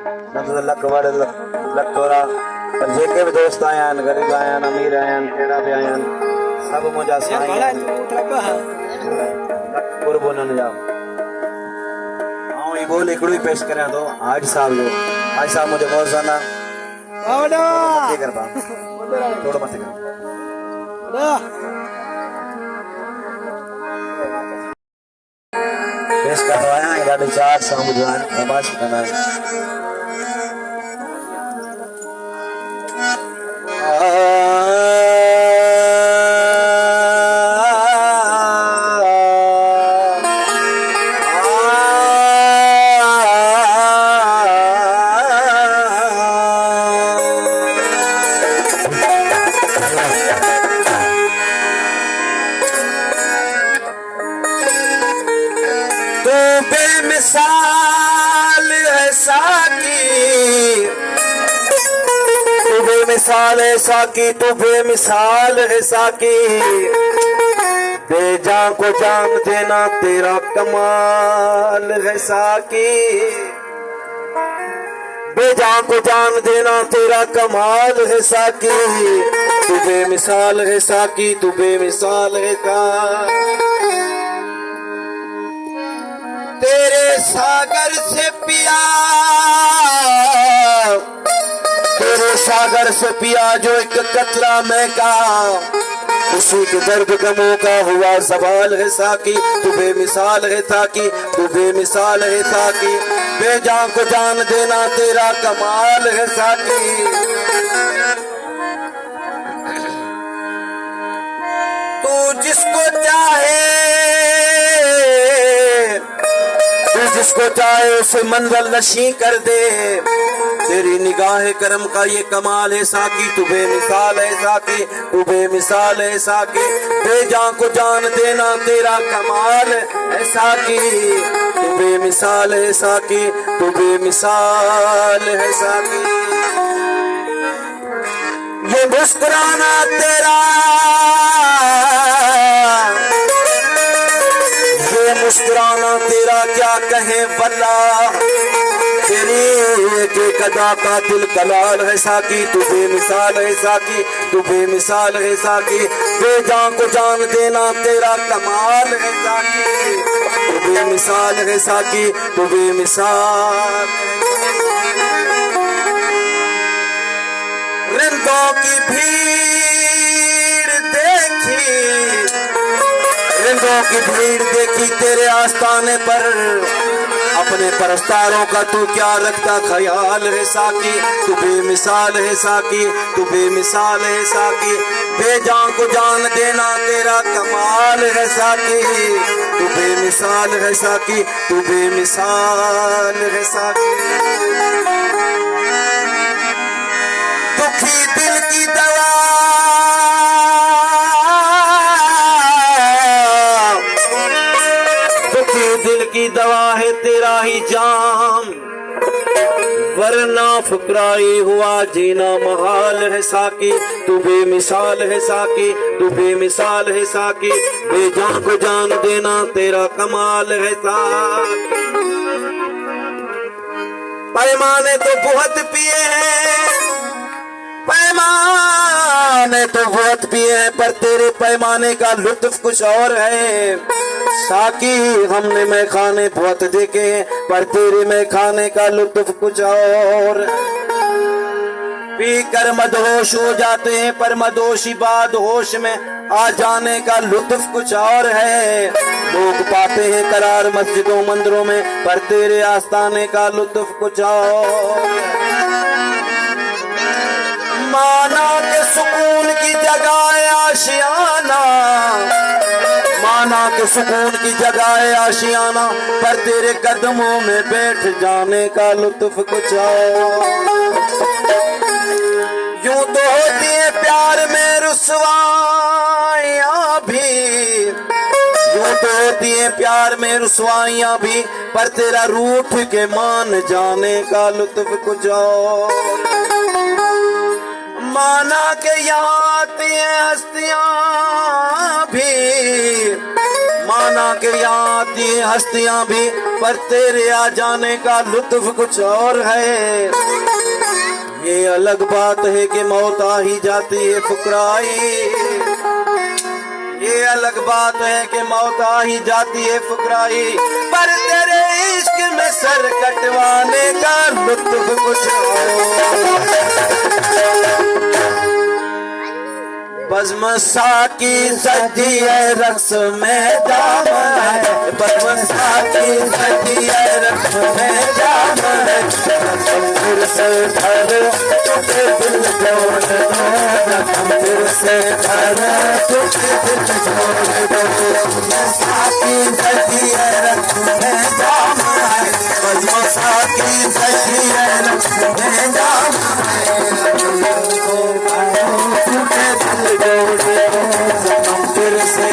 लख वड़ लख तोरा पर जेके भी दोस्त आया आहिनि गरीब आया आहिनि अमीर आया आहिनि कहिड़ा बि आया आहिनि सभु मुंहिंजा साईं आहिनि कुर्ब उन्हनि जा। ऐं बोल हिकिड़ो ई पेश करियां थो हाजी साहब जो। हाजी साहब मुंहिंजो मौज़ाना मथे कर पा थोड़ो मथे कर पेश कर आया आहियां ॾाढो चार सां ॿुधो आहे तमाश कंदा आहिनि। तू बेमिसाल है साकी, तू बेमिसाल है साकी, तू बेमिसाल है साकी, बेजान को जान देना तेरा कमाल है साकी, बेजान को जान देना तेरा कमाल है साकी, तू बेमिसाल है साकी, तू बेमिसाल है साकी। तेरे सागर से पिया, तेरे सागर से पिया जो एक कतरा मैं का, उसी के दर्द गमों का हुआ सवाल है साकी, तू बेमिसाल है साकी, तू बेमिसाल है साकी, बेजान को जान देना तेरा कमाल है साकी। तू जिसको चाहे, जिसको चाहे उसे मंजिल नशी कर दे, तेरी निगाह करम का ये कमाल है साकी, तू बेमिसाल है साकी, तू बेमिसाल है साकी, बेजान को जान देना तेरा कमाल है साकी, तू बेमिसाल है साकी, तू बेमिसाल है साकी। ये मुस्कुराना तेरा, मुस्कुराना तेरा क्या कहे वल्ला, तेरी एक अदा का दिल कलाल है साकी, तू बेमिसाल है साकी, तू बेमिसाल है साकी, बेजान को जान देना तेरा कमाल है साकी, तू बेमिसाल है साकी, तू बेमिसाल। रिंदों की भीड़ देखी, रिंदों की भीड़ देखी तेरे आस्थाने पर, अपने परस्तारों का तू क्या रखता ख्याल है साकी, तू बेमिसाल है साकी, तू बेमिसाल है साकी, बेजान को जान देना तेरा कमाल है साकी, तू बेमिसाल है साकी, तू बेमिसाल है साकी। दुखी दिल की दवा, दिल की दवा है तेरा ही जाम, वरना फुकराई हुआ जीना महाल है साकी, तू बेमिसाल है साकी, तू बेमिसाल है साकी, बेजान को जान देना तेरा कमाल है साकी। पैमाने तो बहुत पिए हैं, पैमाने तो बहुत पिए हैं, पर तेरे पैमाने का लुत्फ कुछ और है साकी। हमने मैं खाने बहुत देखे हैं, पर तेरे में खाने का लुत्फ कुछ और। पी कर मदहोश हो जाते हैं, पर मदोशी बाद होश में आ जाने का लुत्फ कुछ और है। लोग पाते हैं करार मस्जिदों मंदिरों में, पर तेरे आस्थाने का लुत्फ कुछ और। माना के सुकून की जगह आशियाना, माना के सुकून की जगह आशियाना, पर तेरे कदमों में बैठ जाने का लुत्फ कुछ और। यूं तो होती है प्यार में रुसवाइयां भी, यूं तो होती है प्यार में रुसवाइयां भी, पर तेरा रूठ के मान जाने का लुत्फ कुछ और। माना के यहाँ आती हैं हस्तियां भी, माना के यहाँ आती हैं हस्तियां भी, पर तेरे आ जाने का लुत्फ कुछ और है। ये अलग बात है कि मौत आ ही जाती है फुकराई, ये अलग बात है कि मौत आ ही जाती है फुकराई, पर तेरे इश्क में सर कटवाने का लुत्फ कुछ और। बज़्म साकी सजी है रक्स में जाम है, बज़्म साकी सजी है रक्स में जाम है, फिर से घर तुझे दिल जोड़ दो, फिर से घर तुझे दिल जोड़ दो। बज़्म साकी सजी है रक्स में जाम है, बज़्म साकी सजी है रक्स में जाम है, फिर से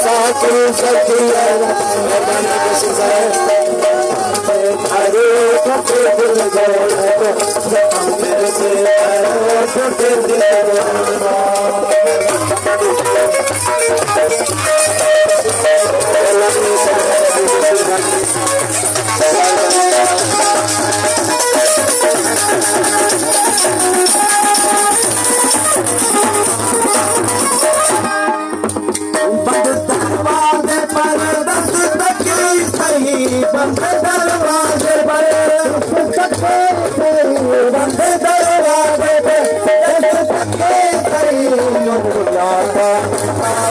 साथ अरे टूटे दिल दौलत जख्म मेरे से अरे टूटे दिल बंद दरवाजे पर बंद दरवाजे पे दरवाजे पर